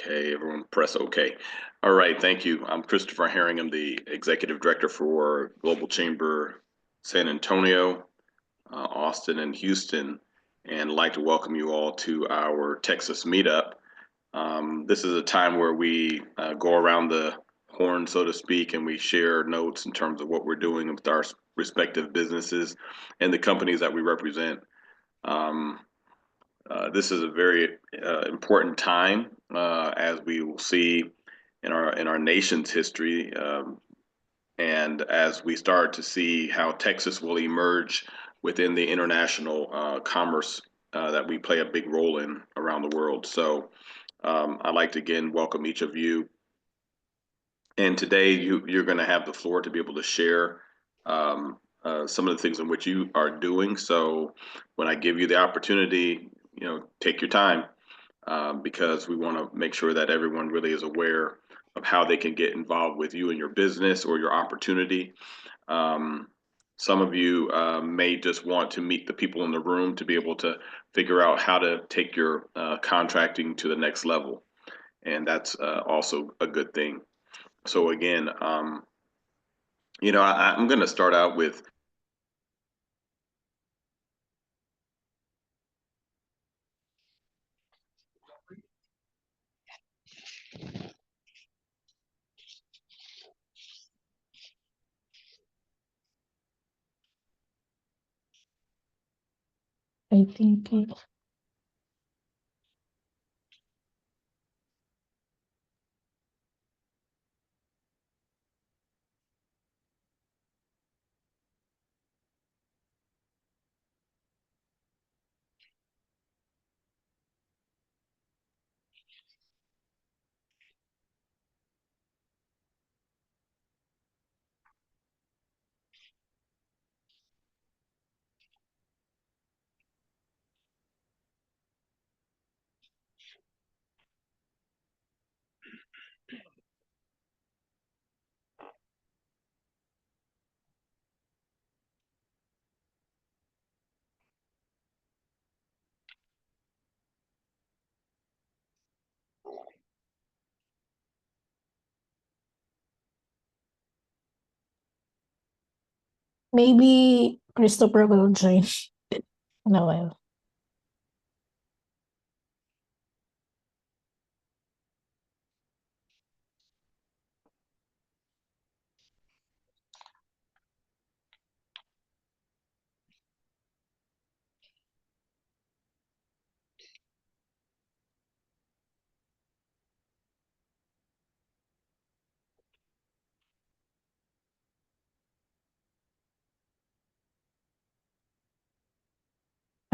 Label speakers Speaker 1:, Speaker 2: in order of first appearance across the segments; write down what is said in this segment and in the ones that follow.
Speaker 1: Okay, everyone press OK. All right, thank you. I'm Christopher Herring. I'm the Executive Director for Global Chamber San Antonio, Austin, and Houston, and I'd like to welcome you all to our Texas meetup. This is a time where we go around the horn, so to speak, and we share notes in terms of what we're doing with our respective businesses and the companies that we represent. Um, this is a very important time, as we will see in our nation's history, and as we start to see how Texas will emerge within the international commerce that we play a big role in around the world. So I'd like to again welcome each of you. And today you're going to have the floor to be able to share some of the things in which you are doing. So when I give you the opportunity, take your time, because we want to make sure that everyone really is aware of how they can get involved with you and your business or your opportunity. Um, some of you may just want to meet the people in the room to be able to figure out how to take your contracting to the next level. And that's also a good thing. So again, I'm going to start out with
Speaker 2: I think maybe Christopher will join in a while.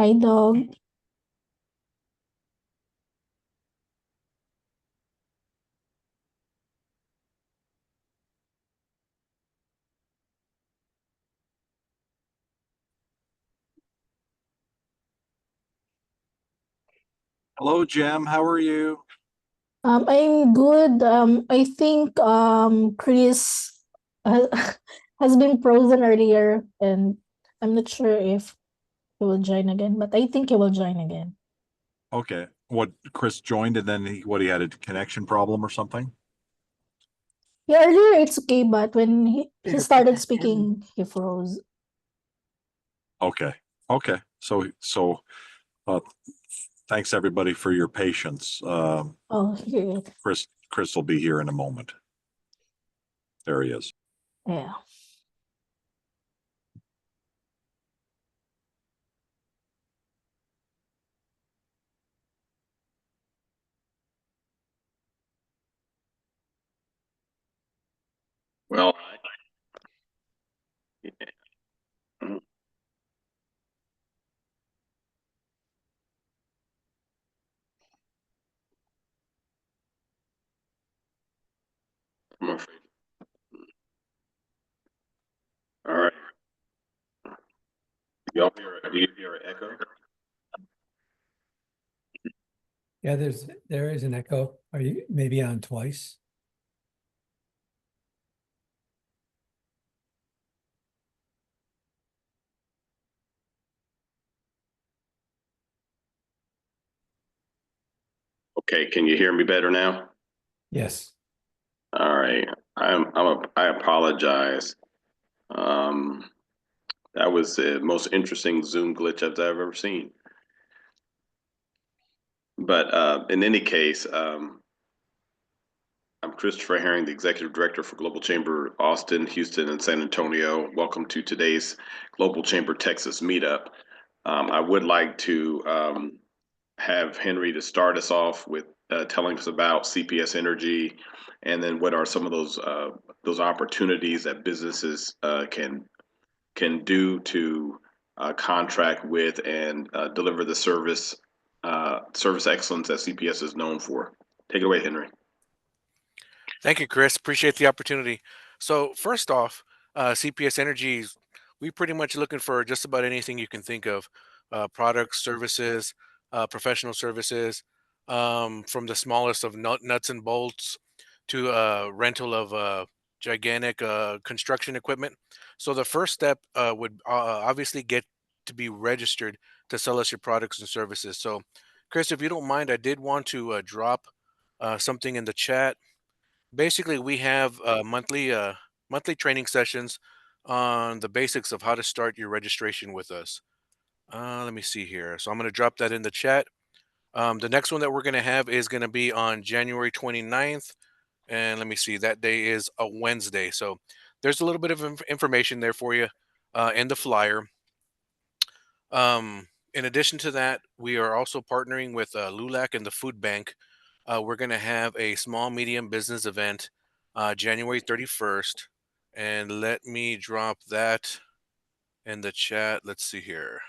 Speaker 2: Hi, dog.
Speaker 3: Hello, Jem. How are you?
Speaker 2: I'm good. I think Chris uh, has been frozen earlier, and I'm not sure if he will join again, but I think he will join again.
Speaker 3: Okay. What, Chris joined and then he had a connection problem or something?
Speaker 2: Yeah, earlier it's okay, but when he started speaking, he froze.
Speaker 3: Okay. Okay. Uh, thanks everybody for your patience.
Speaker 2: Oh, here.
Speaker 3: Chris will be here in a moment. There he is.
Speaker 2: Yeah.
Speaker 1: well, I'm afraid. All right. Do you hear an echo?
Speaker 4: Yeah, there is an echo. Are you maybe on twice?
Speaker 1: Okay, can you hear me better now?
Speaker 4: Yes.
Speaker 1: All right. I apologize. Um, that was the most interesting Zoom glitch I've ever seen. But in any case, I'm Christopher Herring, the Executive Director for Global Chamber Austin, Houston, and San Antonio. Welcome to today's Global Chamber Texas Meetup. I would like to have Henry to start us off with telling us about CPS Energy, and then what are some of those opportunities that businesses can do to contract with and deliver the service excellence that CPS is known for. Take it away, Henry.
Speaker 5: Thank you, Chris. Appreciate the opportunity. So first off, CPS Energy, we pretty much looking for just about anything you can think of, products, services, professional services, from the smallest of nuts and bolts to rental of gigantic construction equipment. So the first step would obviously get to be registered to sell us your products and services. So, Chris, if you don't mind, I did want to drop something in the chat. Basically, we have monthly training sessions on the basics of how to start your registration with us. Let me see here. So I'm going to drop that in the chat. The next one that we're going to have is going to be on January 29th. And let me see, that day is a Wednesday. So there's a little bit of information there for you in the flyer. In addition to that, we are also partnering with LULAC and the Food Bank. We're going to have a small medium business event January 31st. And let me drop that in the chat. Let's see here.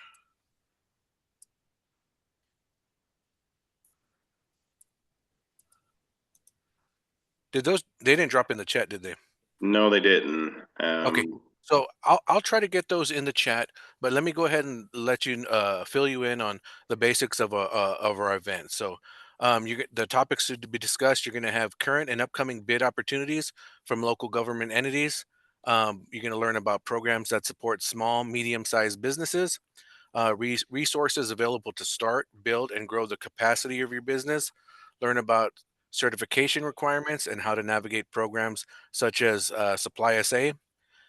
Speaker 5: They didn't drop in the chat, did they?
Speaker 1: No, they didn't.
Speaker 5: Okay. So I'll try to get those in the chat, but let me go ahead and let you fill you in on the basics of our event. So the topics to be discussed. You're going to have current and upcoming bid opportunities from local government entities. You're going to learn about programs that support small, medium-sized businesses, resources available to start, build, and grow the capacity of your business. Learn about certification requirements and how to navigate programs such as Supply SA,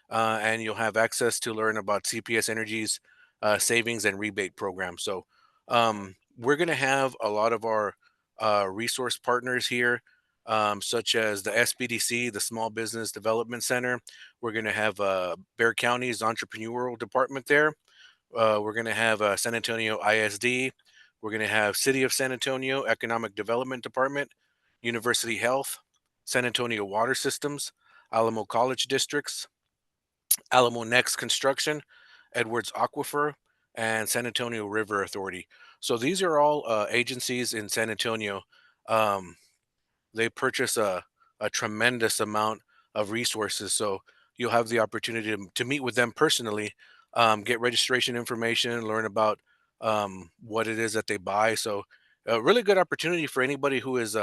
Speaker 5: and you'll have access to learn about CPS Energy's savings and rebate program. So we're going to have a lot of our resource partners here, such as the SBDC, the Small Business Development Center. We're going to have Bexar County's entrepreneurial department there. We're going to have San Antonio ISD. We're going to have City of San Antonio Economic Development Department, University Health, San Antonio Water Systems, Alamo College Districts, Alamo Next Construction, Edwards Aquifer, and San Antonio River Authority. So these are all agencies in San Antonio. Um, they purchase a tremendous amount of resources. So you'll have the opportunity to meet with them personally, get registration information, learn about what it is that they buy. So a really good opportunity for anybody who is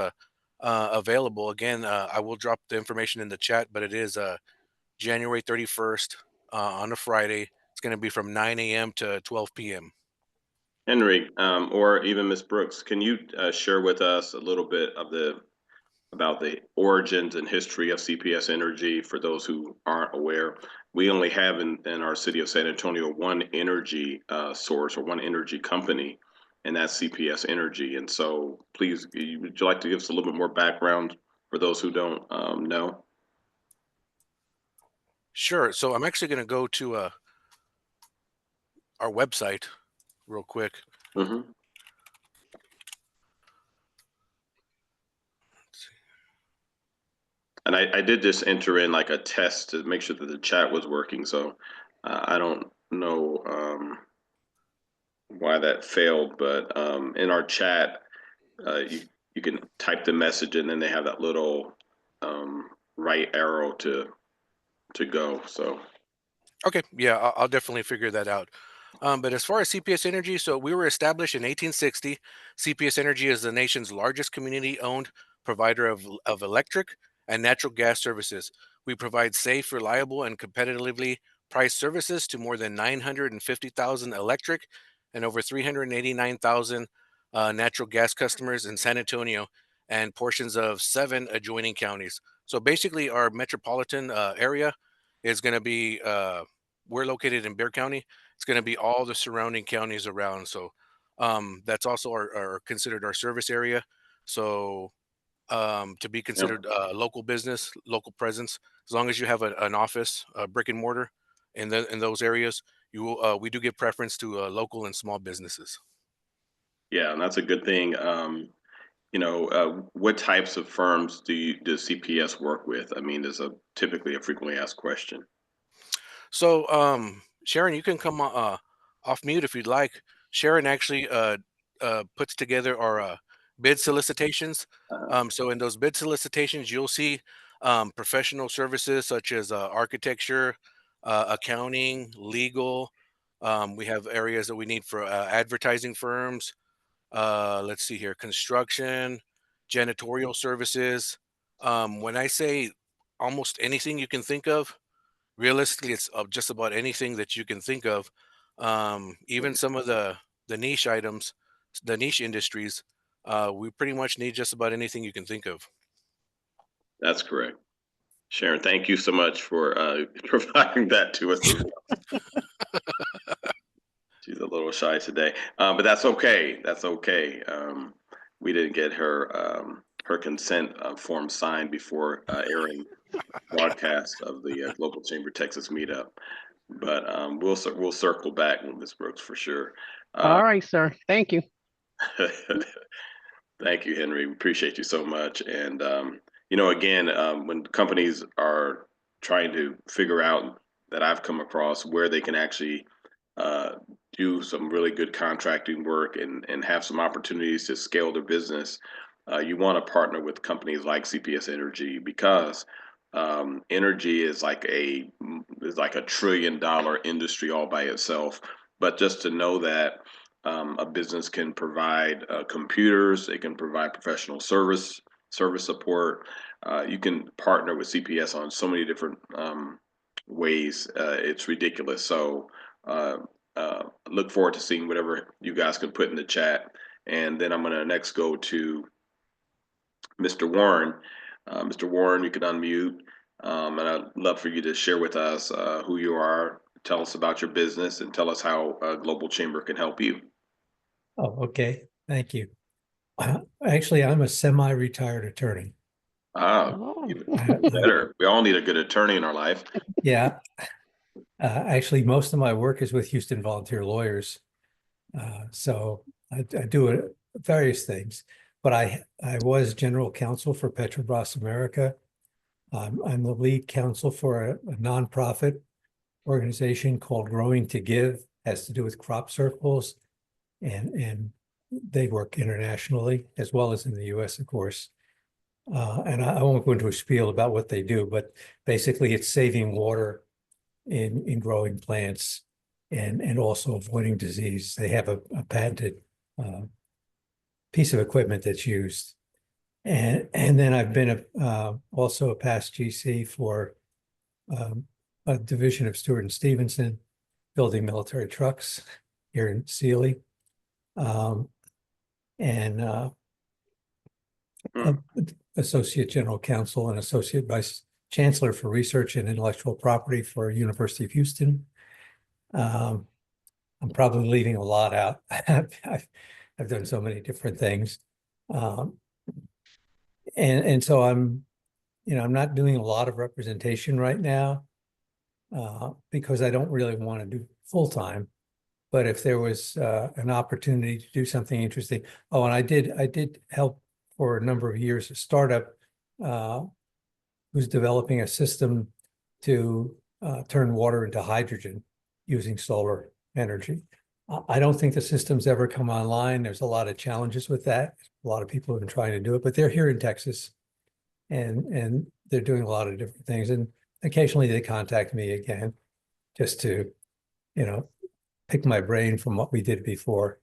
Speaker 5: available. Again, I will drop the information in the chat, but it is January 31st on a Friday. It's going to be from 9 a.m. to 12 p.m.
Speaker 1: Henry, or even Ms. Brooks, can you share with us a little bit about the origins and history of CPS Energy for those who aren't aware? We only have in our city of San Antonio one energy source or one energy company, and that's CPS Energy. And so please, would you like to give us a little bit more background for those who don't know?
Speaker 5: Sure. So I'm actually going to go to our website real quick.
Speaker 1: Mm-hmm. And I did just enter in like a test to make sure that the chat was working. So I don't know why that failed, but in our chat, you can type the message and then they have that little right arrow to go. So
Speaker 5: Okay. Yeah, I'll definitely figure that out. But as far as CPS Energy, so we were established in 1860. CPS Energy is the nation's largest community-owned provider of electric and natural gas services. We provide safe, reliable, and competitively priced services to more than 950,000 electric and over 389,000 natural gas customers in San Antonio and portions of 7 adjoining counties. So basically, our metropolitan area is going to be, we're located in Bexar County. It's going to be all the surrounding counties around. So that's also our considered our service area. So to be considered local business, local presence, as long as you have an office, a brick and mortar in those areas, you will, we do give preference to local and small businesses.
Speaker 1: Yeah, and that's a good thing. What types of firms does CPS work with? I mean, there's typically a frequently asked question.
Speaker 5: So, Sharon, you can come off mute if you'd like. Sharon actually puts together our bid solicitations. So in those bid solicitations, you'll see professional services such as architecture, accounting, legal. We have areas that we need for advertising firms. Let's see here, construction, janitorial services. When I say almost anything you can think of, realistically, it's just about anything that you can think of. Even some of the niche items, the niche industries, we pretty much need just about anything you can think of.
Speaker 1: That's correct. Sharon, thank you so much for providing that to us. She's a little shy today, but that's okay. That's okay. We didn't get her consent form signed before airing broadcast of the Global Chamber Texas meetup, but we'll circle back with Ms. Brooks for sure.
Speaker 6: All right, sir. Thank you.
Speaker 1: Thank you, Henry. We appreciate you so much. And again, when companies are trying to figure out, that I've come across where they can actually do some really good contracting work and have some opportunities to scale their business, you want to partner with companies like CPS Energy, because energy is like a $1 trillion industry all by itself. But just to know that a business can provide computers, they can provide professional service support. You can partner with CPS on so many different ways. It's ridiculous. So look forward to seeing whatever you guys can put in the chat. And then I'm going to next go to Mr. Warren. Mr. Warren, you can unmute. And I'd love for you to share with us who you are, tell us about your business, and tell us how Global Chamber can help you.
Speaker 4: Oh, okay. Thank you. Actually, I'm a semi-retired attorney.
Speaker 6: Oh.
Speaker 1: Even better. We all need a good attorney in our life.
Speaker 4: Yeah. Actually, most of my work is with Houston Volunteer Lawyers. So I do various things, but I was general counsel for Petrobras America. I'm the lead counsel for a nonprofit organization called Growing to Give, has to do with crop circles, and they work internationally as well as in the US, of course. And I won't go into a spiel about what they do, but basically it's saving water in growing plants and also avoiding disease. They have a patented piece of equipment that's used. And then I've been also a past GC for a division of Stewart and Stevenson, building military trucks here in Sealy. Associate General Counsel and Associate Vice Chancellor for Research and Intellectual Property for University of Houston. I'm probably leaving a lot out. I've done so many different things. And so I'm not doing a lot of representation right now because I don't really want to do full-time. But if there was an opportunity to do something interesting. Oh, and I did help for a number of years, a startup who's developing a system to turn water into hydrogen using solar energy. I don't think the system's ever come online. There's a lot of challenges with that. A lot of people have been trying to do it, but they're here in Texas and they're doing a lot of different things. And occasionally they contact me again just to, pick my brain from what we did before.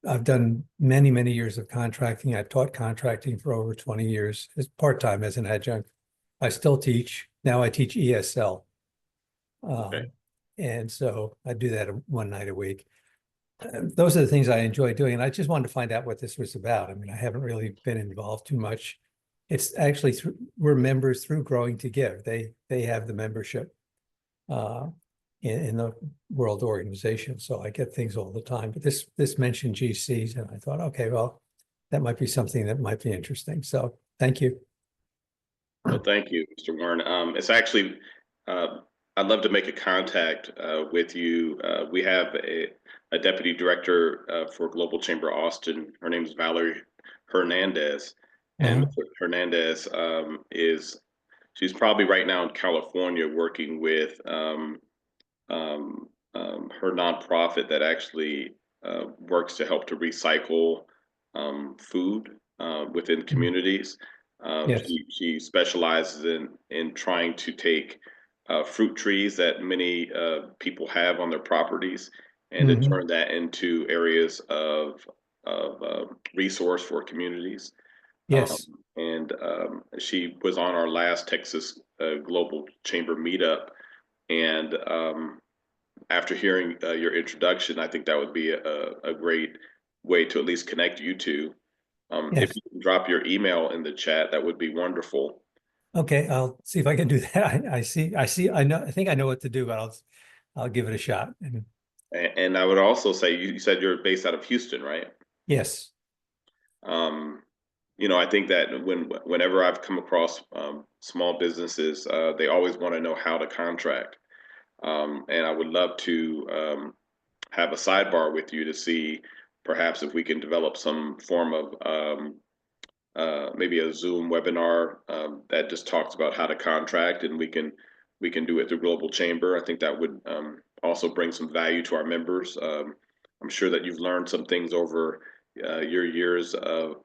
Speaker 4: I've done many, many years of contracting. I've taught contracting for over 20 years as part-time as an adjunct. I still teach. Now I teach ESL. Okay. And so I do that one night a week. those are the things I enjoy doing. And I just wanted to find out what this was about. I mean, I haven't really been involved too much. It's actually we're members through Growing to Give. They have the membership in the World Organization. So I get things all the time. But this mentioned GCs, and I thought, okay, well, that might be something that might be interesting. So thank you.
Speaker 1: Well, thank you, Mr. Warren. It's actually, I'd love to make a contact with you. We have a deputy director for Global Chamber Austin. Her name is Valerie Hernandez. And Ms. Hernandez she's probably right now in California working with her nonprofit that actually works to help to recycle food within communities.
Speaker 4: Yes.
Speaker 1: She specializes in trying to take fruit trees that many people have on their properties and to turn that into areas of resource for communities.
Speaker 4: Yes.
Speaker 1: She was on our last Texas Global Chamber meetup, and after hearing your introduction, I think that would be a great way to at least connect you two.
Speaker 4: Yes.
Speaker 1: If you can drop your email in the chat, that would be wonderful.
Speaker 4: Okay, I'll see if I can do that. I think I know what to do, but I'll give it a shot.
Speaker 1: And I would also say, you said you're based out of Houston, right?
Speaker 4: Yes.
Speaker 1: I think that whenever I've come across small businesses, they always want to know how to contract. And I would love to have a sidebar with you to see perhaps if we can develop some form of maybe a Zoom webinar that just talks about how to contract, and we can do it through Global Chamber. I think that would also bring some value to our members. I'm sure that you've learned some things over your years of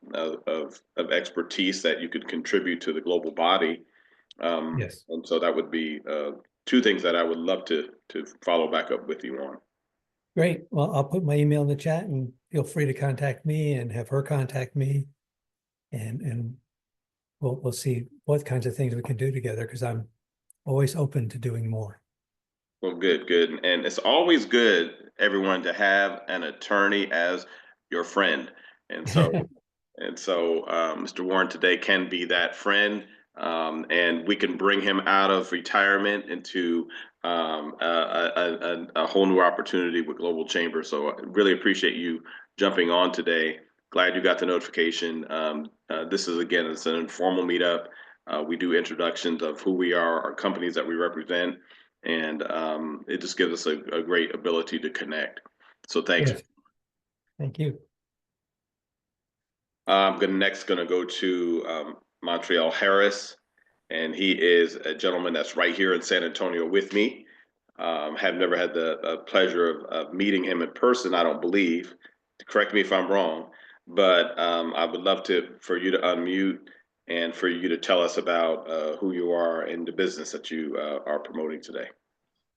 Speaker 1: expertise that you could contribute to the global body.
Speaker 4: Yes.
Speaker 1: And so that would be two things that I would love to follow back up with you on.
Speaker 4: Great. Well, I'll put my email in the chat, and feel free to contact me and have her contact me. And we'll see what kinds of things we can do together, because I'm always open to doing more.
Speaker 1: Well, good. And it's always good, everyone, to have an attorney as your friend. And so, Mr. Warren today can be that friend, and we can bring him out of retirement into a whole new opportunity with Global Chamber. So I really appreciate you jumping on today. Glad you got the notification. This is, again, it's an informal meetup. We do introductions of who we are, our companies that we represent, and it just gives us a great ability to connect. So thanks.
Speaker 4: Yes. Thank you.
Speaker 1: I'm next going to go to Montreal Harris, and he is a gentleman that's right here in San Antonio with me. Have never had the pleasure of meeting him in person, I don't believe. Correct me if I'm wrong, but I would love for you to unmute and for you to tell us about who you are and the business that you are promoting today.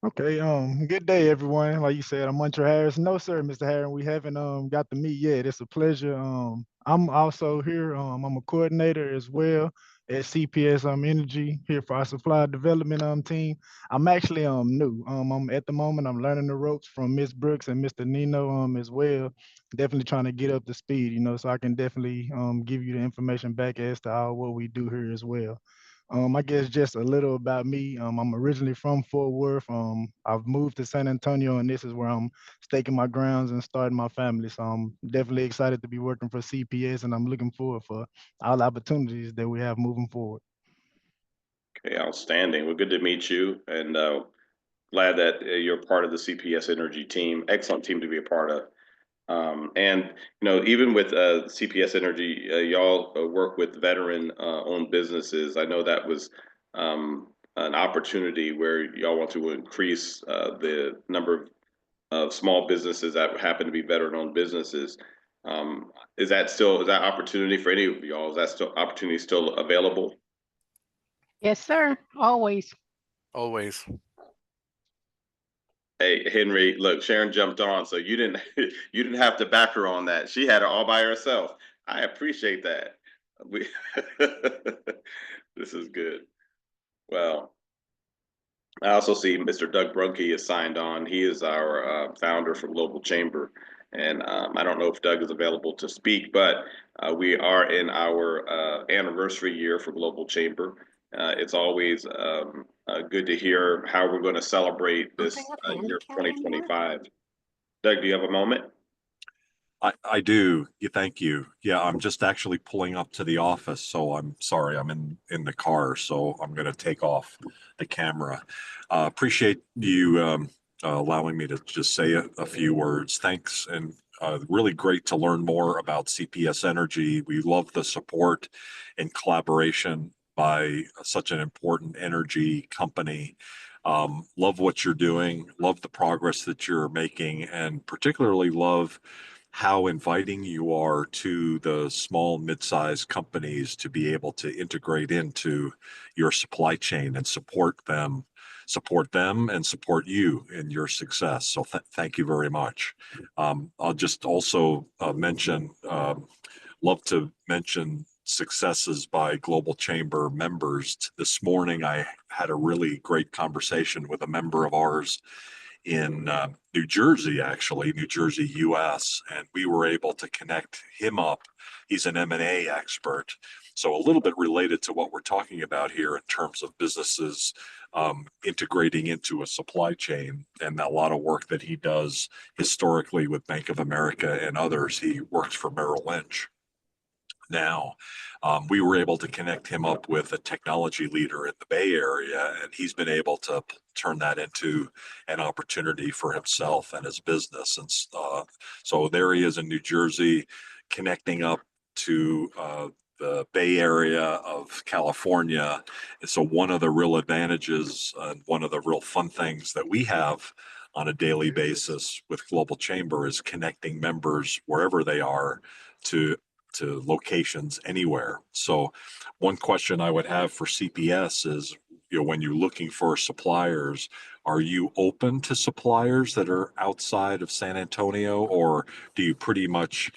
Speaker 7: Okay, good day, everyone. Like you said, I'm Montreal Harris. No, sir, Mr. Harris, we haven't got to meet yet. It's a pleasure. I'm also here. I'm a coordinator as well at CPS Energy here for our supply development team. I'm actually new. I'm at the moment I'm learning the ropes from Miss Brooks and Mr. Nino as well. Definitely trying to get up to speed, so I can definitely give you the information back as to what we do here as well. I guess just a little about me. I'm originally from Fort Worth. I've moved to San Antonio, and this is where I'm staking my grounds and starting my family. So I'm definitely excited to be working for CPS, and I'm looking forward for all the opportunities that we have moving forward.
Speaker 1: Okay, outstanding. Well, good to meet you, and glad that you're part of the CPS Energy team. Excellent team to be a part of. And even with CPS Energy, y'all work with veteran-owned businesses. I know that was an opportunity where y'all want to increase the number of small businesses that happen to be veteran-owned businesses. Is that opportunity for any of y'all? Is that opportunity still available?
Speaker 6: Yes, sir. Always.
Speaker 5: Always.
Speaker 1: Hey, Henry, look, Sharon jumped on, so you didn't have to back her on that. She had it all by herself. I appreciate that. This is good. Well, I also see Mr. Doug Brunke is signed on. He is our founder for Global Chamber. And I don't know if Doug is available to speak, but we are in our anniversary year for Global Chamber. It's always good to hear how we're going to celebrate this year 2025. Doug, do you have a moment?
Speaker 3: I do. Yeah, thank you. Yeah, I'm just actually pulling up to the office, so I'm sorry. I'm in the car, so I'm going to take off the camera. Appreciate you allowing me to just say a few words. Thanks, and really great to learn more about CPS Energy. We love the support and collaboration by such an important energy company. Love what you're doing. Love the progress that you're making, and particularly love how inviting you are to the small mid-sized companies to be able to integrate into your supply chain and support them and support you in your success. So thank you very much. I'll just also love to mention successes by Global Chamber members. This morning, I had a really great conversation with a member of ours in New Jersey, New Jersey, US, and we were able to connect him up. He's an M&A expert. So a little bit related to what we're talking about here in terms of businesses integrating into a supply chain, and a lot of work that he does historically with Bank of America and others. He works for Merrill Lynch now. We were able to connect him up with a technology leader in the Bay Area, and he's been able to turn that into an opportunity for himself and his business. And so there he is in New Jersey, connecting up to the Bay Area of California. And so one of the real advantages and one of the real fun things that we have on a daily basis with Global Chamber is connecting members wherever they are to locations anywhere. So one question I would have for CPS is, when you're looking for suppliers, are you open to suppliers that are outside of San Antonio, or do you pretty much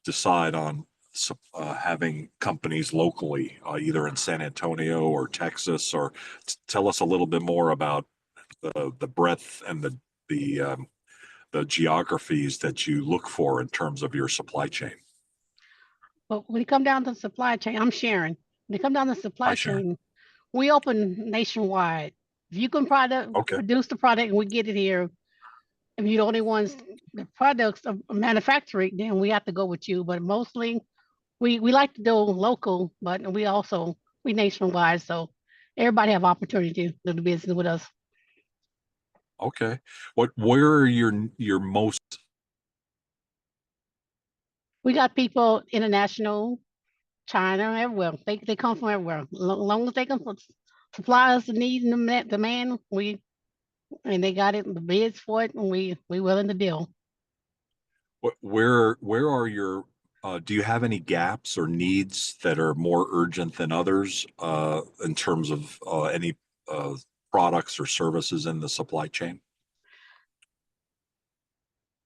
Speaker 3: decide on having companies locally, either in San Antonio or Texas? Or tell us a little bit more about the breadth and the geographies that you look for in terms of your supply chain.
Speaker 6: But when it come down to the supply chain, I'm Sharon. When it come down to the supply
Speaker 3: Hi, Sharon.
Speaker 6: chain, we open nationwide. If you can
Speaker 3: Okay.
Speaker 6: produce the product and we get it here, if you're the only ones, the products are manufacturing, then we have to go with you. But mostly we like to do local, but we nationwide. So everybody have opportunity to do business with us.
Speaker 3: Okay. Where are your most?
Speaker 6: We got people international, China, everywhere. They come from everywhere. Long as they can supply us the need and the demand, and they got it, the bids for it, and we willing to deal.
Speaker 3: Where are your? Do you have any gaps or needs that are more urgent than others in terms of any products or services in the supply chain?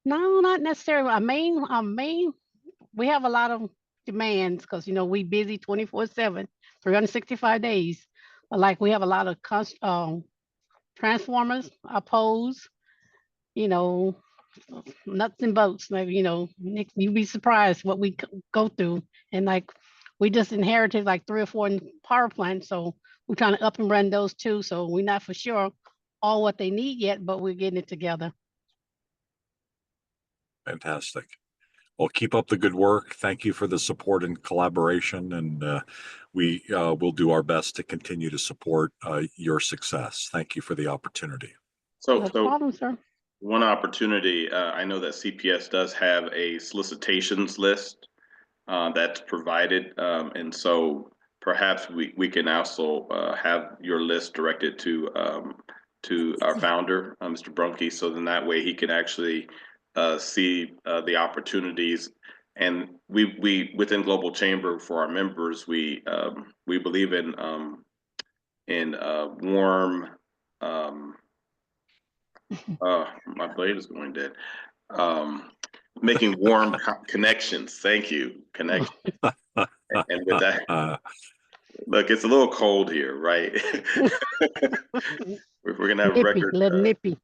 Speaker 6: No, not necessarily. Our main, we have a lot of demands because we busy 24/7, 365 days. But like we have a lot of transformers, poles, you know, nuts and bolts. Like you'd be surprised what we go through. And like we just inherited like 3 or 4 power plants, so we're trying to up and run those too. So we're not for sure all what they need yet, but we're getting it together.
Speaker 3: Fantastic. Well, keep up the good work. Thank you for the support and collaboration, and we will do our best to continue to support your success. Thank you for the opportunity.
Speaker 6: No problem, sir.
Speaker 1: One opportunity, I know that CPS does have a solicitations list that's provided, and so perhaps we can also have your list directed to our founder, Mr. Brunke, so then that way he can actually see the opportunities. And we within Global Chamber, for our members, we believe in warm. My blade is going dead. Making warm connections. Thank you. Connection. And with that, look, it's a little cold here, right? We're gonna have a
Speaker 6: Nippy,
Speaker 1: record.
Speaker 6: little nippy.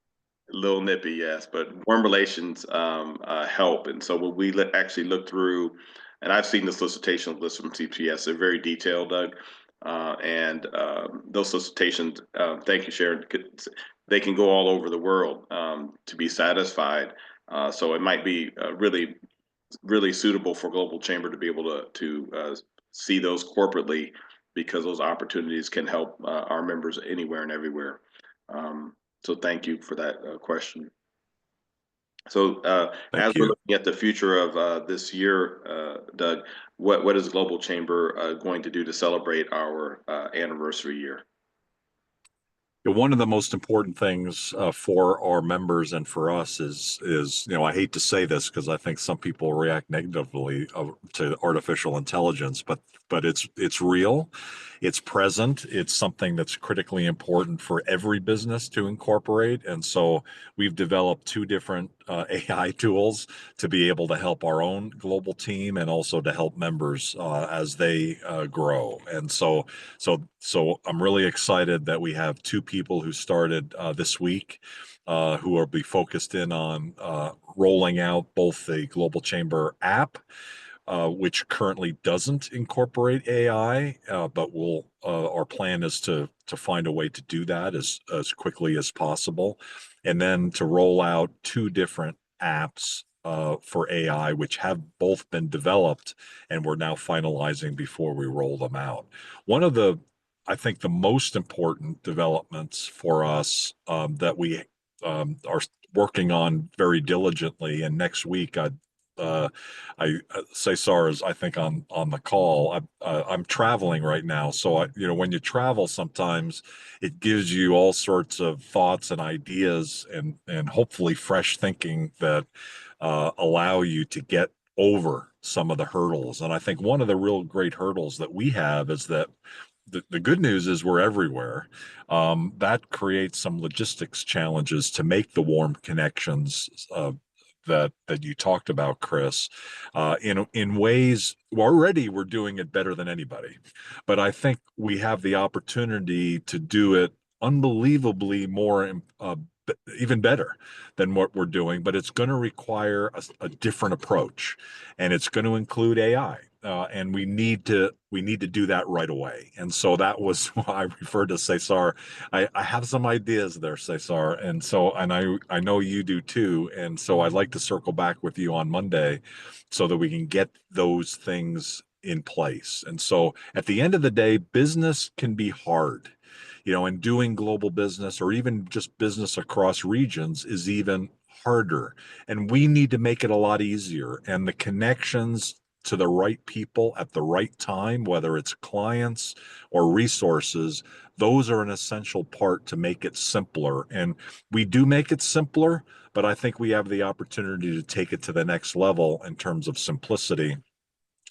Speaker 1: Little nippy, yes, but warm relations help. And so when we actually look through, and I've seen the solicitation list from CPS, they're very detailed, Doug. And those solicitations, thank you, Sharon, they can go all over the world to be satisfied. So it might be really suitable for Global Chamber to be able to see those corporately, because those opportunities can help our members anywhere and everywhere. So thank you for that question. So as we're looking at the future of this year, Doug, what is Global Chamber going to do to celebrate our anniversary year?
Speaker 3: One of the most important things for our members and for us is, I hate to say this because I think some people react negatively to artificial intelligence, but it's real, it's present, it's something that's critically important for every business to incorporate. And so we've developed two different AI tools to be able to help our own global team and also to help members as they grow. And so I'm really excited that we have two people who started this week who will be focused in on rolling out both the Global Chamber app, which currently doesn't incorporate AI, but our plan is to find a way to do that as quickly as possible, and then to roll out two different apps for AI, which have both been developed and we're now finalizing before we roll them out. One of I think the most important developments for us that we are working on very diligently, and next week Cesar is, I think, on the call. I'm traveling right now, so when you travel, sometimes it gives you all sorts of thoughts and ideas, and hopefully fresh thinking that allow you to get over some of the hurdles. And I think one of the real great hurdles that we have is that the good news is we're everywhere. That creates some logistics challenges to make the warm connections that you talked about, Chris, in ways already we're doing it better than anybody. But I think we have the opportunity to do it unbelievably more, even better than what we're doing. But it's going to require a different approach, and it's going to include AI. And we need to do that right away. And so that was why I referred to Cesar. I have some ideas there, Cesar, and I know you do too. And so I'd like to circle back with you on Monday so that we can get those things in place. And so at the end of the day, business can be hard, and doing global business or even just business across regions is even harder. And we need to make it a lot easier. And the connections to the right people at the right time, whether it's clients or resources, those are an essential part to make it simpler. And we do make it simpler, but I think we have the opportunity to take it to the next level in terms of simplicity.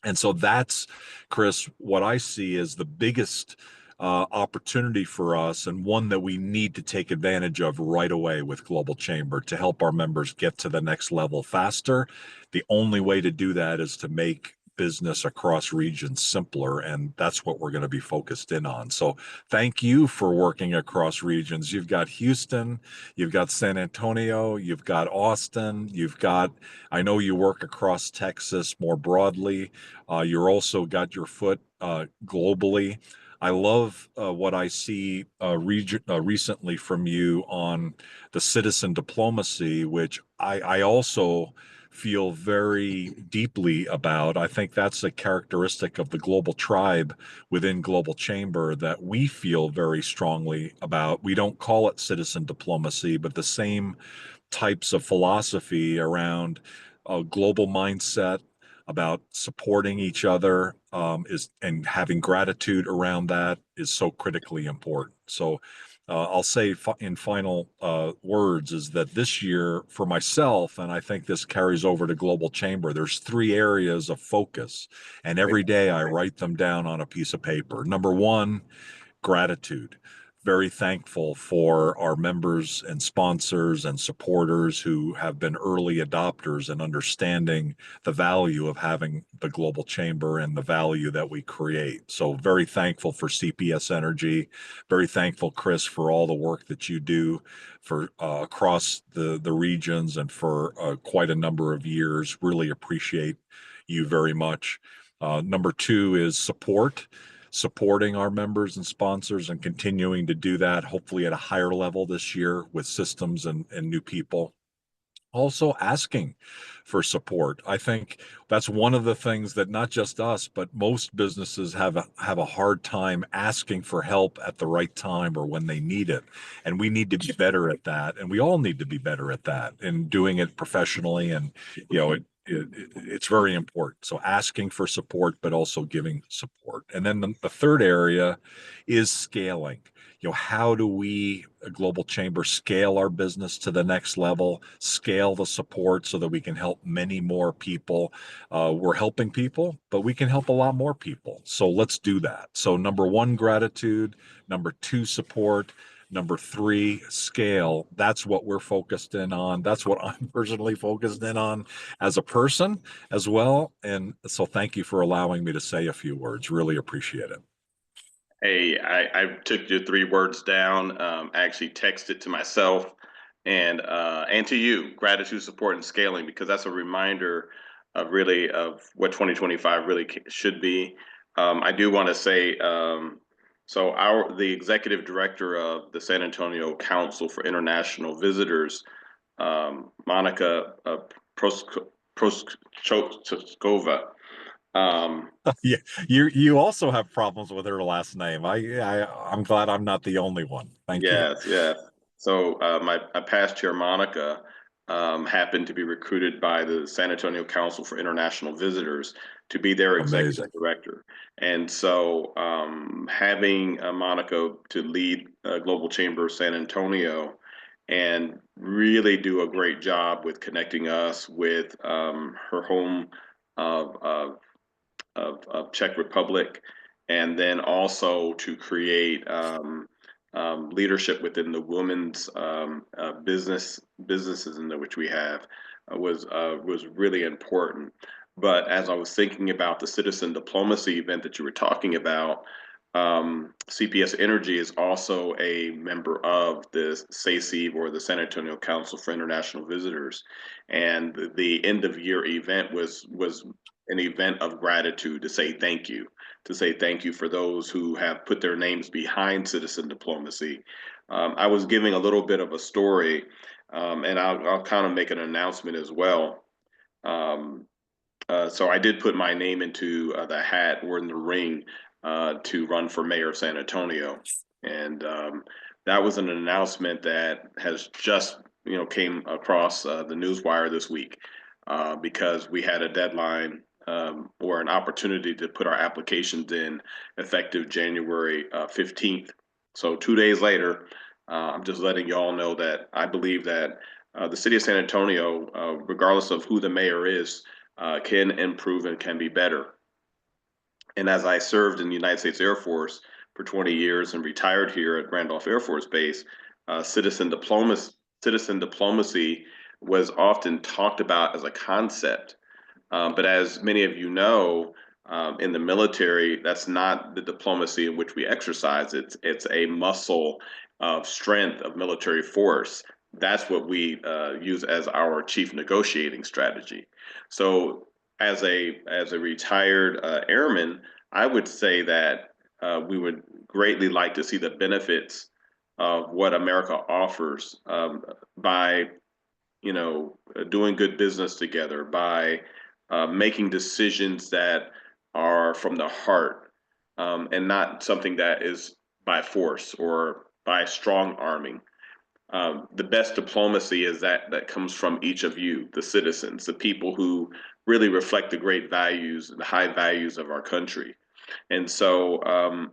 Speaker 3: And so that's, Chris, what I see as the biggest opportunity for us, and one that we need to take advantage of right away with Global Chamber to help our members get to the next level faster. The only way to do that is to make business across regions simpler, and that's what we're going to be focused in on. So thank you for working across regions. You've got Houston, you've got San Antonio, you've got Austin, I know you work across Texas more broadly. You're also got your foot globally. I love what I see recently from you on the citizen diplomacy, which I also feel very deeply about. I think that's a characteristic of the Global Tribe within Global Chamber that we feel very strongly about. We don't call it citizen diplomacy, but the same types of philosophy around a global mindset, about supporting each other, and having gratitude around that is so critically important. So I'll say in final words is that this year for myself, and I think this carries over to Global Chamber, there's 3 areas of focus, and every day I write them down on a piece of paper. Number 1, gratitude. very thankful for our members and sponsors and supporters who have been early adopters and understanding the value of having the Global Chamber and the value that we create. So very thankful for CPS Energy, very thankful, Chris, for all the work that you do for across the regions and for quite a number of years. Really appreciate you very much. Number two is supporting our members and sponsors and continuing to do that, hopefully at a higher level this year with systems and new people. Also asking for support. I think that's one of the things that not just us, but most businesses have a hard time asking for help at the right time or when they need it. And we need to be better at that. And we all need to be better at that and doing it professionally. And, it's very important. So asking for support, but also giving support. And then the third area is scaling. How do we, a Global Chamber, scale our business to the next level, scale the support so that we can help many more people? We're helping people, but we can help a lot more people. So let's do that. So number one, gratitude. Number two, support. Number three, scale. That's what we're focused in on. That's what I'm personally focused in on as a person as well. And so thank you for allowing me to say a few words. Really appreciate it.
Speaker 1: Hey, I took your 3 words down. I actually texted to myself and to you, gratitude, support, and scaling, because that's a reminder of really of what 2025 really should be. I do want to say, so the executive director of the San Antonio Council for International Visitors, Monica Proskova.
Speaker 3: Yeah, you also have problems with her last name. I'm glad I'm not the only one. Thank you.
Speaker 1: Yes. So my past chair, Monica, happened to be recruited by the San Antonio Council for International Visitors to be their executive
Speaker 3: Amazing.
Speaker 1: director. And so having Monica to lead Global Chamber of San Antonio and really do a great job with connecting us with her home of Czech Republic, and then also to create leadership within the women's businesses in which we have was really important. But as I was thinking about the citizen diplomacy event that you were talking about, CPS Energy is also a member of the SACEIV, or the San Antonio Council for International Visitors, and the end of year event was an event of gratitude to say thank you for those who have put their names behind citizen diplomacy. I was giving a little bit of a story, and I'll kind of make an announcement as well. So I did put my name into the hat or in the ring to run for mayor of San Antonio, and that was an announcement that has just came across the newswire this week because we had a deadline or an opportunity to put our applications in effective January 15th. So 2 days later, I'm just letting you all know that I believe that the city of San Antonio, regardless of who the mayor is, can improve and can be better. And as I served in the United States Air Force for 20 years and retired here at Randolph Air Force Base, citizen diplomacy was often talked about as a concept. But as many of you know, in the military, that's not the diplomacy in which we exercise. It's a muscle of strength of military force. That's what we use as our chief negotiating strategy. So, as a retired airman, I would say that we would greatly like to see the benefits of what America offers by doing good business together, by making decisions that are from the heart and not something that is by force or by strong arming. The best diplomacy is that comes from each of you, the citizens, the people who really reflect the great values, the high values of our country. And so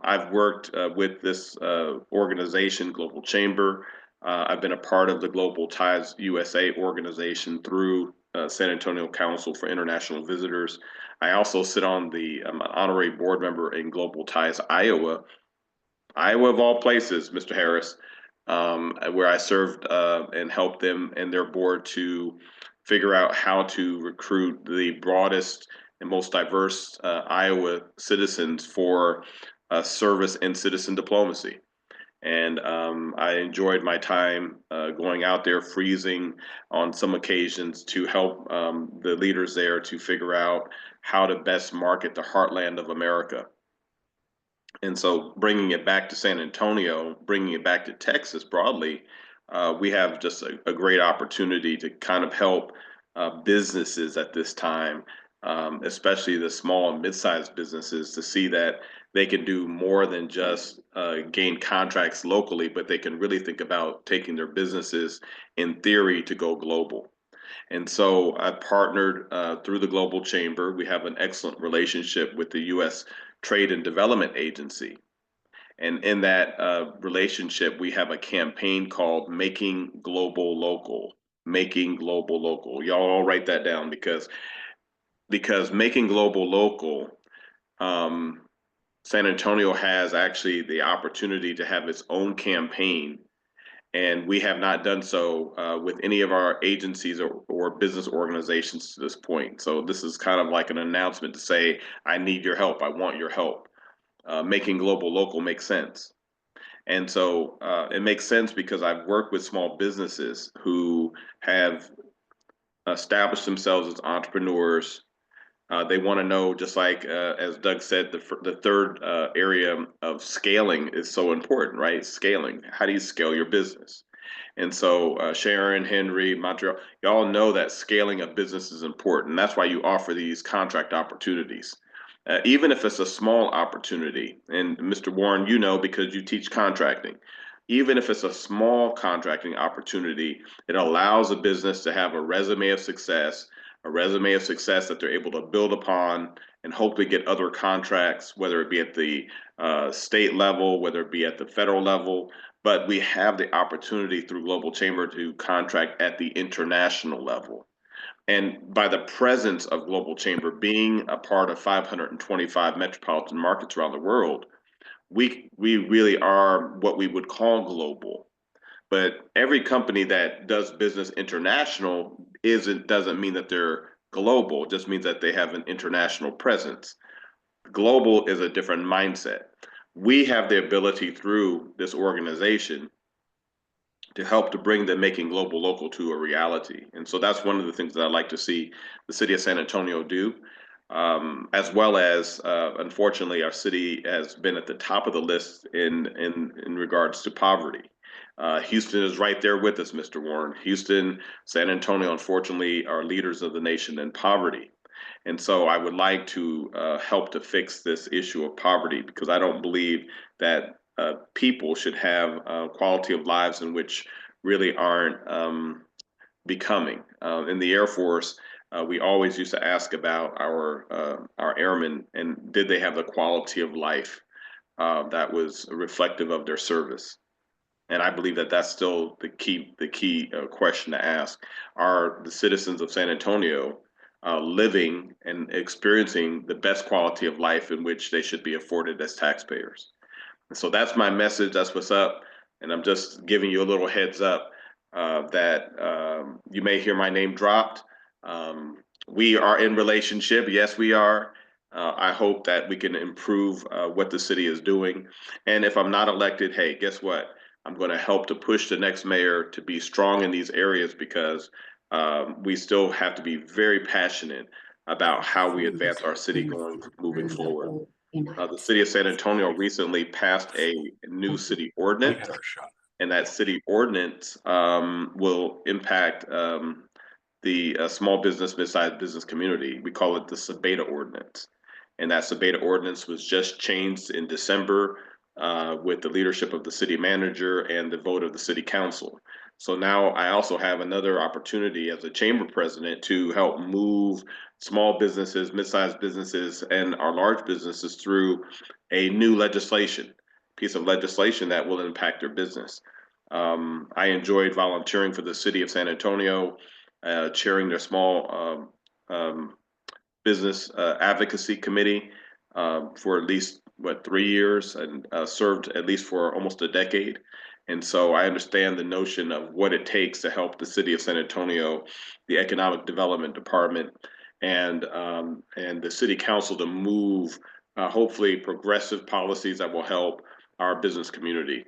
Speaker 1: I've worked with this organization, Global Chamber. I've been a part of the Global Ties USA organization through San Antonio Council for International Visitors. I also sit on the honorary board member in Global Ties Iowa, Iowa of all places, Mr. Harris, where I served and helped them and their board to figure out how to recruit the broadest and most diverse Iowa citizens for service and citizen diplomacy. And I enjoyed my time going out there, freezing on some occasions to help the leaders there to figure out how to best market the heartland of America. And so bringing it back to San Antonio, bringing it back to Texas broadly, we have just a great opportunity to kind of help businesses at this time, especially the small and mid-sized businesses, to see that they can do more than just gain contracts locally, but they can really think about taking their businesses in theory to go global. And so I partnered through the Global Chamber. We have an excellent relationship with the U.S. Trade and Development Agency. And in that relationship, we have a campaign called Making Global Local. Making Global Local. Y'all all write that down because Making Global Local, San Antonio has actually the opportunity to have its own campaign, and we have not done so with any of our agencies or business organizations to this point. So this is kind of like an announcement to say, I need your help. I want your help. Making global local makes sense. And so it makes sense because I've worked with small businesses who have established themselves as entrepreneurs. They want to know, just like as Doug said, the third area of scaling is so important, right? Scaling. How do you scale your business? And so Sharon, Henry, Montreal, y'all know that scaling a business is important. That's why you offer these contract opportunities. Even if it's a small opportunity, and Mr. Warren, you know, because you teach contracting, even if it's a small contracting opportunity, it allows a business to have a resume of success, that they're able to build upon and hopefully get other contracts, whether it be at the state level, whether it be at the federal level. But we have the opportunity through Global Chamber to contract at the international level. And by the presence of Global Chamber being a part of 525 metropolitan markets around the world, we really are what we would call global. But every company that does business international doesn't mean that they're global. It just means that they have an international presence. Global is a different mindset. We have the ability through this organization to help to bring the Making Global Local to a reality. And so that's one of the things that I'd like to see the city of San Antonio do. As well as, unfortunately, our city has been at the top of the list in regards to poverty. Houston is right there with us, Mr. Warren. Houston, San Antonio, unfortunately, are leaders of the nation in poverty. And so I would like to help to fix this issue of poverty, because I don't believe that people should have quality of lives in which really aren't becoming. In the Air Force, we always used to ask about our airmen and did they have the quality of life that was reflective of their service. And I believe that that's still the key question to ask. Are the citizens of San Antonio living and experiencing the best quality of life in which they should be afforded as taxpayers? And so that's my message. That's what's up. And I'm just giving you a little heads up that you may hear my name dropped. We are in relationship. Yes, we are. I hope that we can improve what the city is doing. And if I'm not elected, hey, guess what? I'm going to help to push the next mayor to be strong in these areas, because we still have to be very passionate about how we advance our city moving forward. The city of San Antonio recently passed a new city
Speaker 3: We
Speaker 1: ordinance,
Speaker 3: had our shot.
Speaker 1: and that city ordinance will impact the small business, mid-sized business community. We call it the Sabeta Ordinance. And that Sabeta Ordinance was just changed in December with the leadership of the city manager and the vote of the city council. So now I also have another opportunity as a chamber president to help move small businesses, mid-sized businesses, and our large businesses through a new piece of legislation that will impact their business. I enjoyed volunteering for the city of San Antonio, chairing their small business advocacy committee for at least 3 years and served at least for almost a decade. And so I understand the notion of what it takes to help the city of San Antonio, the Economic Development Department, and the city council to move hopefully progressive policies that will help our business community.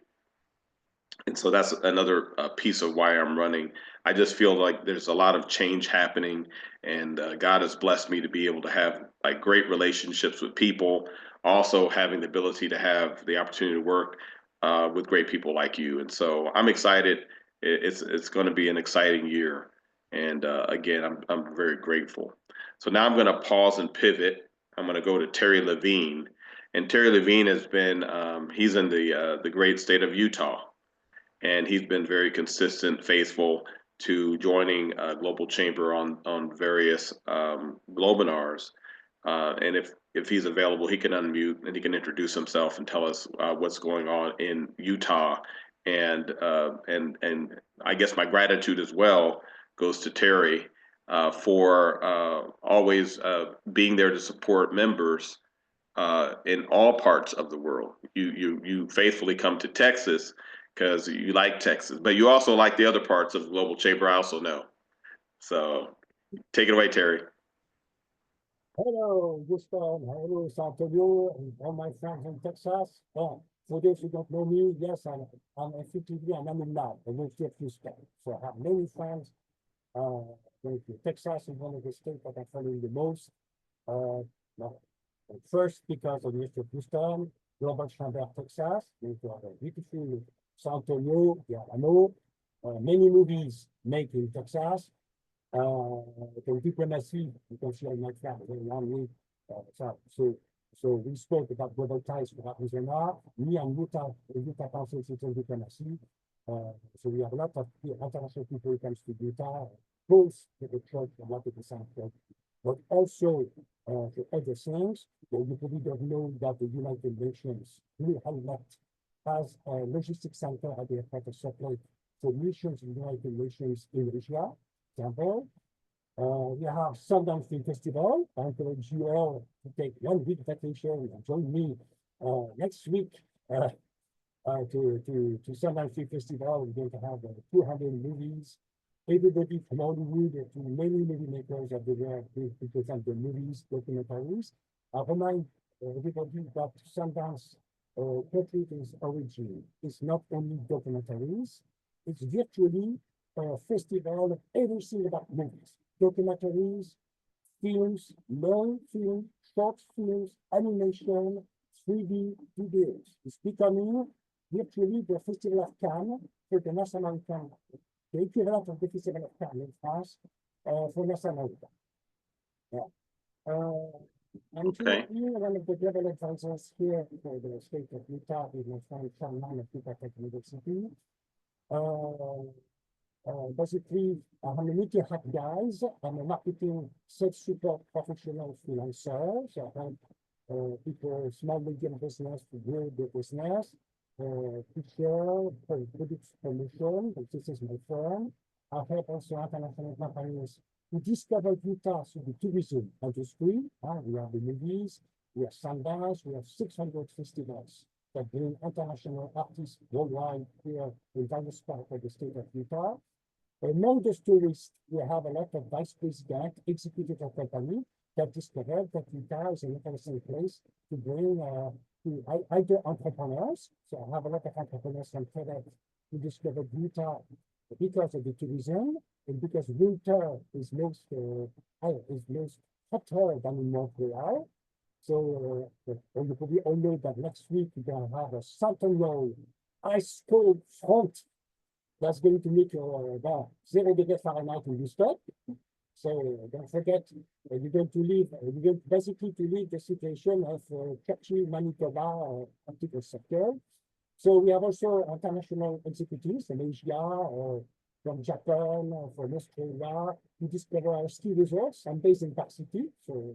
Speaker 1: And so that's another piece of why I'm running. I just feel like there's a lot of change happening, and God has blessed me to be able to have like great relationships with people, also having the ability to have the opportunity to work with great people like you. And so I'm excited. It's going to be an exciting year, and again, I'm very grateful. So now I'm going to pause and pivot. I'm going to go to Terry Levine, and Terry Levine has been he's in the great state of Utah, and he's been very consistent, faithful to joining Global Chamber on various webinars. And if he's available, he can unmute and he can introduce himself and tell us what's going on in Utah. And I guess my gratitude as well goes to Terry for always being there to support members in all parts of the world. You faithfully come to Texas because you like Texas, but you also like the other parts of the Global Chamber, I also know. So take it away, Terry.
Speaker 8: Hello, Gustav. Hello, Santonio, and all my friends in Texas. For those who don't know me, yes, I'm effectively an alumni of the University of Houston. So I have many friends. Texas is one of the states that I'm following the most. First, because of the University of Houston, Global Chamber of Texas, we have a beautiful San Antonio, Alamo, many movies made in Texas. The diplomacy, you can see on my track very long. So we spoke about global ties with Arizona, me and Utah Council Citizen Diplomacy. So we have a lot of international people who comes to Utah, both to the church and not to the San Church, but also to other things. You probably don't know that the United Nations has a logistics center at the airport of supply for missions in the United Nations in Asia. Example, we have Sundance Film Festival. I encourage you all to take 1 week vacation and join me next week to Sundance Film Festival. We're going to have 200 movies. Everybody from Hollywood to many movie makers of the world to present their movies, documentaries. I remind everybody that Sundance country is origin. It's not only documentaries, it's virtually a festival of everything about movies, documentaries, films, long film, short films, animation, 3D videos. It's becoming virtually the Festival of Cannes for the North American, the equivalent of the Festival of Cannes in France for North America. Yeah. I'm one of the global advisors here for the state of Utah with my friend Sean Mann of Utah Tech University. Basically, I'm a multi-hat guys. I'm a marketing sales support professional freelancer. So I help people, small, medium business to grow their business. Teacher, product promotion, this is my firm. I help also international companies to discover Utah through the tourism industry. We have the movies, we have Sundance, we have 600 festivals that bring international artists worldwide here in various parts of the state of Utah. Among the tourists, we have a lot of vice president, executive of company that discovered that Utah is an interesting place to bring to either entrepreneurs. So I have a lot of entrepreneurs from Quebec who discovered Utah because of the tourism and because winter is most hotter than in Montreal. So you probably all know that next week we're going to have a Centennial ice cold front that's going to make about 0 degrees Fahrenheit in Houston. So don't forget, you're going to basically to leave the situation of Churchill, Manitoba, Arctic sector. So we have also international executives from Asia, from Japan, from Australia, who discover our ski resorts. I'm based in Park City, so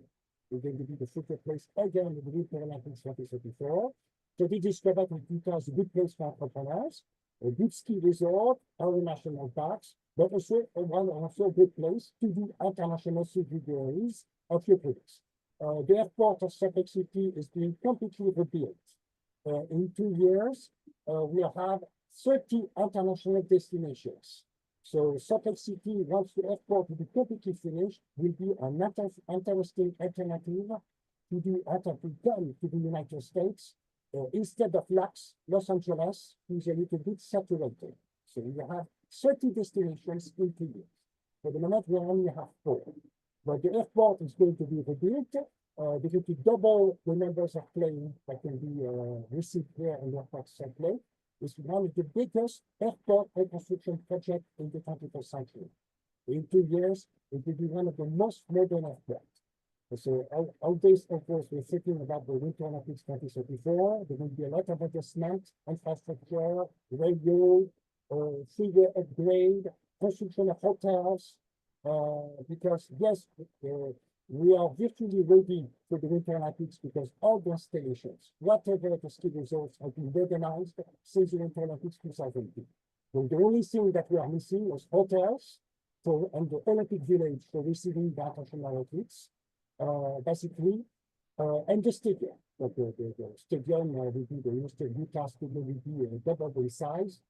Speaker 8: we're going to be the future place again in the Winter Olympics 2034. So they discovered that Utah is a good place for entrepreneurs, a good ski resort, our national parks, but also a good place to do international subsidiaries of your products. The airport of Salt Lake City is being completely rebuilt. In 2 years, we'll have 30 international destinations. So Salt Lake City, once the airport will be completely finished, will be an interesting alternative to come to the United States. Instead of Los Angeles is a little bit saturated. So we have 30 destinations in 2 years. For the moment, we only have 4. But the airport is going to be rebuilt. They're going to double the numbers of planes that can be received here in the airport Salt Lake. It's one of the biggest airport reconstruction projects in the 21st century. In 2 years, it will be one of the most modern airports. So all this, of course, we're thinking about the Winter Olympics 2034. There will be a lot of adjustment, infrastructure, radio, freeway upgrade, construction of hotels, because yes, we are virtually ready for the Winter Olympics because all the installations, whatever the ski resorts, have been organized since the Winter Olympics 2002. So the only thing that we are missing is hotels and the Olympic Village for receiving the international athletes, basically, and the stadium. The stadium will be the new Utah Stadium will be double the size,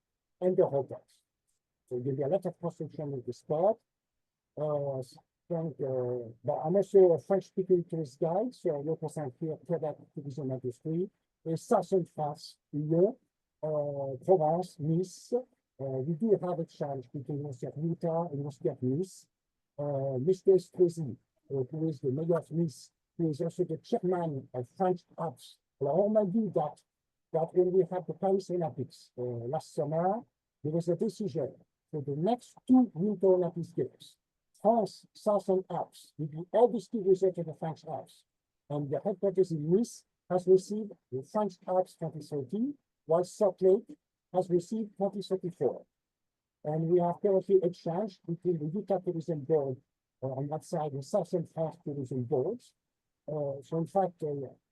Speaker 8: and the hotels. So there'll be a lot of construction in the spot. But I'm also a French-speaking tourist guide, so I represent here product tourism industry. Southern France, Lyon, Provence, Nice. We do have exchange between University of Utah and University of Nice. Mr. Strozzi, who is the mayor of Nice, who is also the chairman of French Alps. Alors, on m'a dit that when we had the Paris Olympics last summer, there was a decision for the next 2 Winter Olympics Games. France, Southern Alps, will be all the ski resorts of the French Alps. And the headquarters in Nice has received the French Alps 2030, while Salt Lake has received 2034. And we have currently exchanged between the Utah Tourism Board on that side, the Southern France Tourism Boards. So in fact,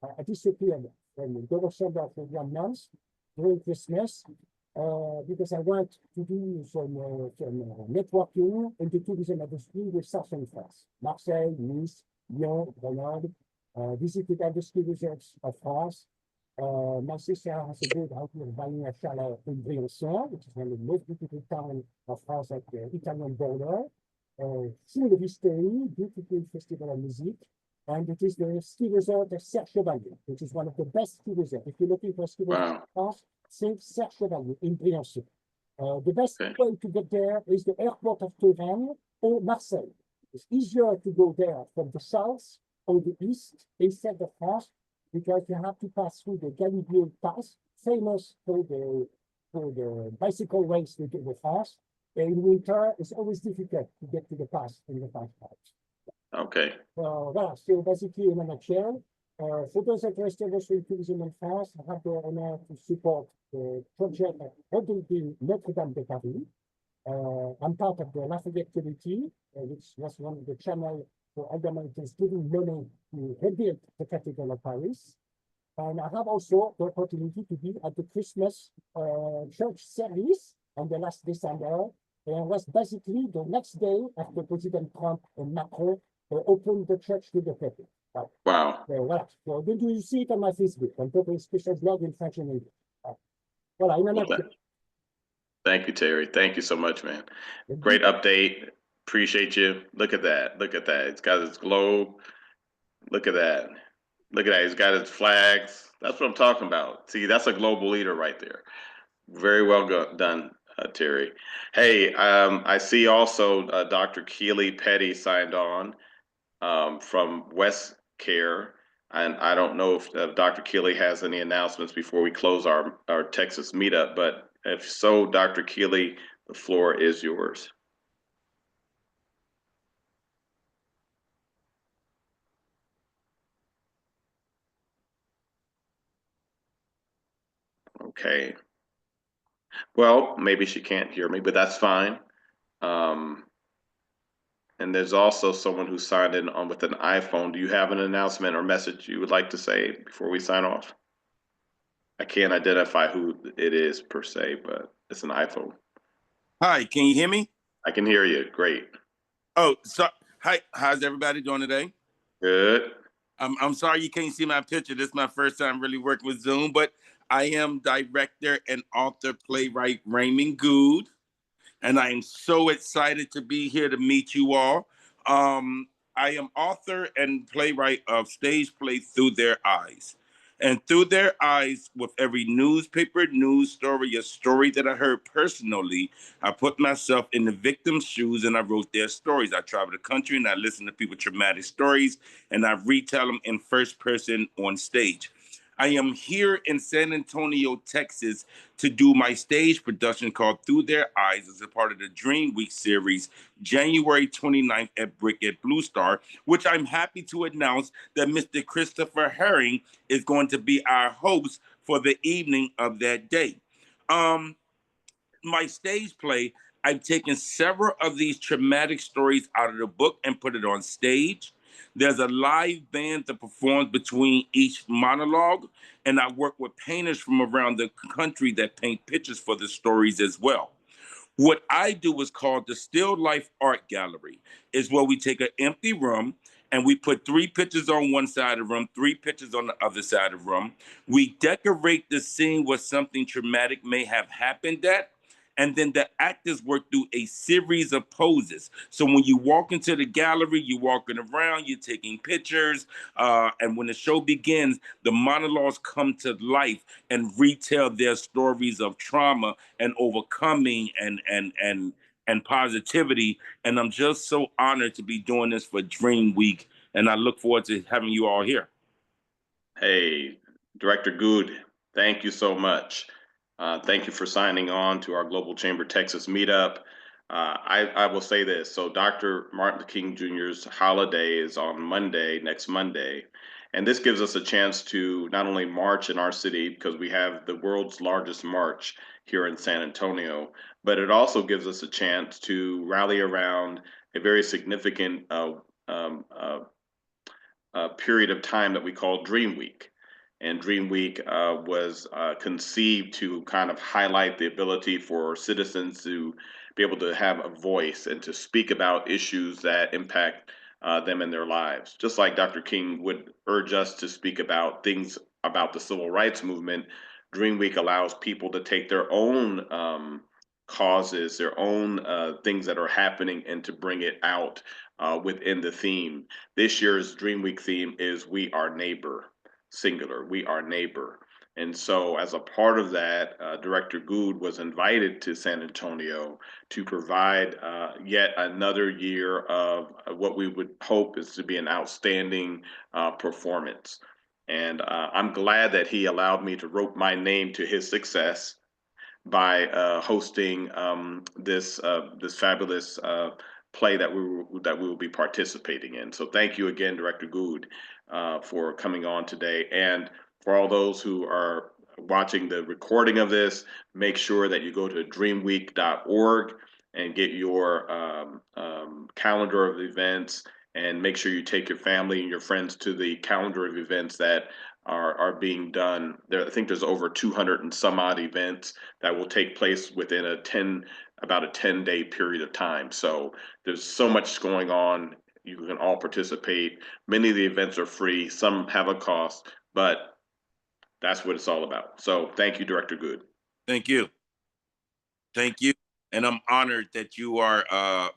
Speaker 8: I disappeared from the Global Chamber for 1 month during Christmas because I want to do some networking in the tourism industry with Southern France, Marseille, Nice, Lyon, Grenoble, visited other ski resorts of France. My sister has a good outlook buying a chalet in Briançon, which is one of the most beautiful towns of France at the Italian border. Full of history, beautiful festival of music. And it is the ski resort of Serre Chevalier, which is one of the best ski resorts. If you're looking for a ski resort in France, think Serre Chevalier in Briançon. The best way to get there is the airport of Touraine or Marseille. It's easier to go there from the south or the east instead of France because you have to pass through the Galibier Pass, famous for the bicycle race they do with France. In winter, it's always difficult to get to the pass in the French Alps.
Speaker 1: Okay.
Speaker 8: Voilà, so basically in a nutshell, for those interested also in tourism in France, I have the honor to support the project of rebuilding Notre-Dame de Paris. I'm part of the Lafayette Committee, which was one of the channels for other Americans giving money to rebuild the Cathedral of Paris. And I have also the opportunity to be at the Christmas church service on the last December. And it was basically the next day after President Trump and Macron opened the church to the people.
Speaker 1: Wow.
Speaker 8: Voilà. So then you see it on my Facebook. I'm putting a special blog in French and English. Voilà, in a nutshell.
Speaker 1: Thank you, Terry. Thank you so much, man. Great update. Appreciate you. Look at that. Look at that. It's got its globe. Look at that. Look at that. He's got his flags. That's what I'm talking about. See, that's a global leader right there. Very well done, Terry. Hey, I see also Dr. Keely Petty signed on from West Care. And I don't know if Dr. Keely has any announcements before we close our Texas meetup, but if so, Dr. Keely, the floor is yours. Okay. Well, maybe she can't hear me, but that's fine. And there's also someone who signed in on with an iPhone. Do you have an announcement or message you would like to say before we sign off? I can't identify who it is per se, but it's an iPhone.
Speaker 9: Hi, can you hear me?
Speaker 1: I can hear you. Great.
Speaker 9: Oh, so hi, how's everybody doing today?
Speaker 1: Good.
Speaker 9: I'm sorry you can't see my picture. This is my first time really working with Zoom, but I am director and author playwright Raymond Good, and I am so excited to be here to meet you all. Um, I am author and playwright of stage play Through Their Eyes. And through their eyes, with every newspaper, news story, a story that I heard personally, I put myself in the victim's shoes and I wrote their stories. I travel the country and I listen to people's traumatic stories and I retell them in first person on stage. I am here in San Antonio, Texas, to do my stage production called Through Their Eyes as a part of the Dream Week series, January 29th at Brick at Blue Star, which I'm happy to announce that Mr. Christopher Herring is going to be our host for the evening of that day. My stage play, I've taken several of these traumatic stories out of the book and put it on stage. There's a live band that performs between each monologue, and I work with painters from around the country that paint pictures for the stories as well. What I do is called the Still Life Art Gallery. Is where we take an empty room and we put 3 pictures on one side of the room, 3 pictures on the other side of the room. We decorate the scene where something traumatic may have happened at, and then the actors work through a series of poses. So when you walk into the gallery, you're walking around, you're taking pictures, and when the show begins, the monologues come to life and retell their stories of trauma and overcoming and positivity. And I'm just so honored to be doing this for Dream Week, and I look forward to having you all here.
Speaker 1: Hey, Director Good, thank you so much. Thank you for signing on to our Global Chamber Texas meetup. I will say this. So Dr. Martin Luther King Jr.'s holiday is on Monday, next Monday. And this gives us a chance to not only march in our city, because we have the world's largest march here in San Antonio, but it also gives us a chance to rally around a very significant period of time that we call Dream Week. And Dream Week was conceived to kind of highlight the ability for citizens to be able to have a voice and to speak about issues that impact them in their lives. Just like Dr. King would urge us to speak about things about the civil rights movement, Dream Week allows people to take their own causes, their own things that are happening, and to bring it out within the theme. This year's Dream Week theme is We Are Neighbor, singular, We Are Neighbor. And so as a part of that, Director Good was invited to San Antonio to provide yet another year of what we would hope is to be an outstanding performance. And I'm glad that he allowed me to rope my name to his success by hosting this fabulous play that we will be participating in. So thank you again, Director Good, for coming on today. And for all those who are watching the recording of this, make sure that you go to dreamweek.org and get your calendar of events, and make sure you take your family and your friends to the calendar of events that are being done. There, I think there's over 200 and some odd events that will take place within about a 10-day period of time. So there's so much going on. You can all participate. Many of the events are free. Some have a cost, but that's what it's all about. So thank you, Director Good.
Speaker 9: Thank you. Thank you. And I'm honored that you are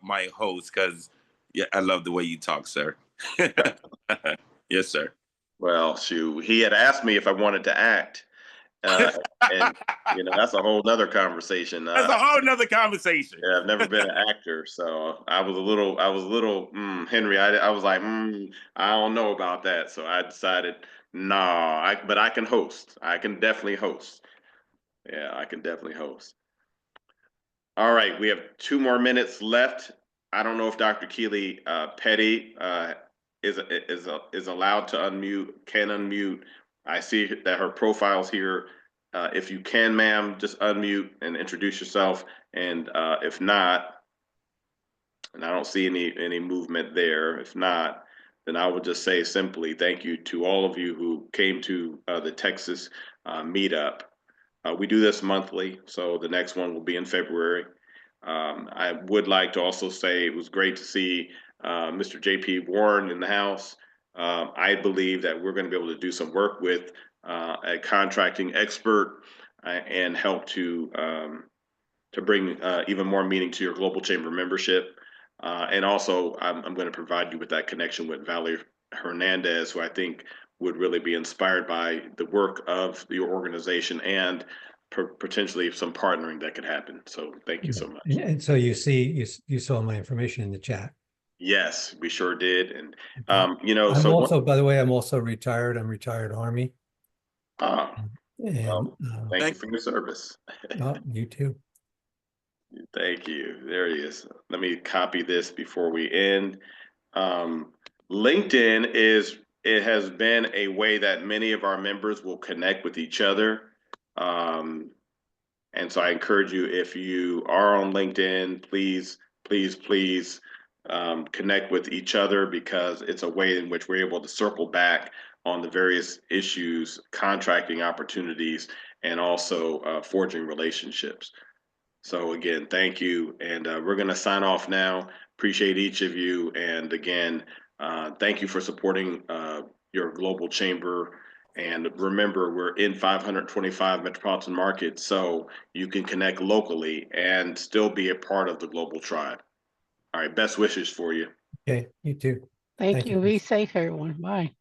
Speaker 9: my host, because yeah, I love the way you talk, sir. Yes, sir.
Speaker 1: Well, shoot, he had asked me if I wanted to act. And that's a whole nother conversation.
Speaker 9: That's a whole nother conversation.
Speaker 1: Yeah, I've never been an actor, so I was a little Henry. I was like, I don't know about that. So I decided, nah, but I can host. I can definitely host. Yeah, I can definitely host. All right, we have 2 more minutes left. I don't know if Dr. Keely Petty is allowed to unmute, can unmute. I see that her profile's here. If you can, ma'am, just unmute and introduce yourself. And if not, and I don't see any movement there, if not, then I would just say simply thank you to all of you who came to the Texas meetup. We do this monthly, so the next one will be in February. I would like to also say it was great to see Mr. JP Warren in the house. I believe that we're going to be able to do some work with a contracting expert and help to bring even more meaning to your Global Chamber membership. And also, I'm going to provide you with that connection with Valerie Hernandez, who I think would really be inspired by the work of your organization and potentially some partnering that could happen. So thank you so much.
Speaker 4: And so you see, you saw my information in the chat.
Speaker 1: Yes, we sure did. And,
Speaker 4: Okay.
Speaker 1: you know,
Speaker 4: I'm
Speaker 1: so
Speaker 4: also, by the way, I'm also retired. I'm retired Army. And
Speaker 1: thank you for your service.
Speaker 4: oh, you too.
Speaker 1: Thank you. There he is. Let me copy this before we end. LinkedIn it has been a way that many of our members will connect with each other. And so I encourage you, if you are on LinkedIn, please connect with each other, because it's a way in which we're able to circle back on the various issues, contracting opportunities, and also forging relationships. So again, thank you. And we're going to sign off now. Appreciate each of you. And again, thank you for supporting your global chamber. And remember, we're in 525 metropolitan markets, so you can connect locally and still be a part of the global tribe. All right, best wishes for you.
Speaker 4: Okay, you too.
Speaker 6: Thank
Speaker 4: Thank you,
Speaker 6: you. Be
Speaker 4: Chris.
Speaker 6: safe, everyone. Bye.